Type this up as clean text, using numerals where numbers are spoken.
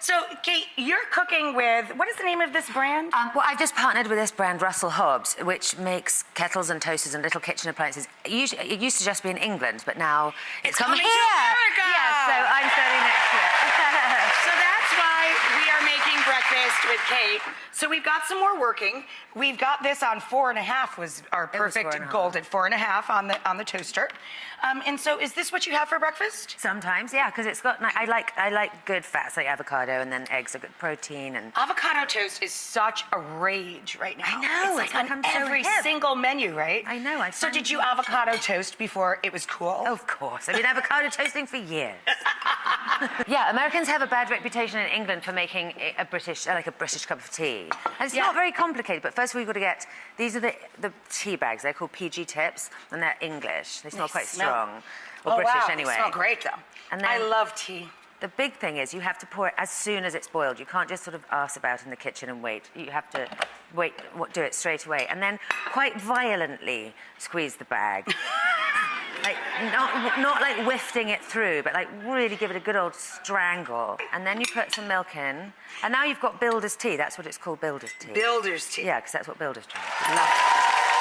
So, Kate, you're cooking with, what is the name of this brand? Well, I've just partnered with this brand, Russell Hobbs, which makes kettles and toasters and little kitchen appliances. It used to just be in England, but now it's coming coming here. to America. Yeah, so I'm standing next to it. So that's why we are making breakfast with Kate. So we've got some more working. We've got this on 4.5 was our perfect 4.5. gold at 4.5 on the toaster. And so is this what you have for breakfast? Sometimes, yeah, because it's got. I like good fats like avocado, and then eggs are good protein. And Avocado toast is such a rage right now. I know, It's like on become so every hip. single menu, right? I know, I So find did you it- avocado toast before it was cool? of course, I've been avocado toasting for years. Yeah, Americans have a bad reputation in England for making a British cup of tea. And it's not very complicated, but first we've got to get, these are the tea bags. They're called PG tips, and they're English. They smell quite strong. Or British wow, anyway. They smell great though. And then- I love tea. The big thing is you have to pour it as soon as it's boiled. You can't just sort of arse about in the kitchen and wait. You have to do it straight away. And then quite violently squeeze the bag. Like, not like wafting it through, but like really give it a good old strangle. And then you put some milk in. And now you've got builder's tea. That's what it's called, builder's tea. Builder's tea. Yeah, because that's what builders drink. Love it.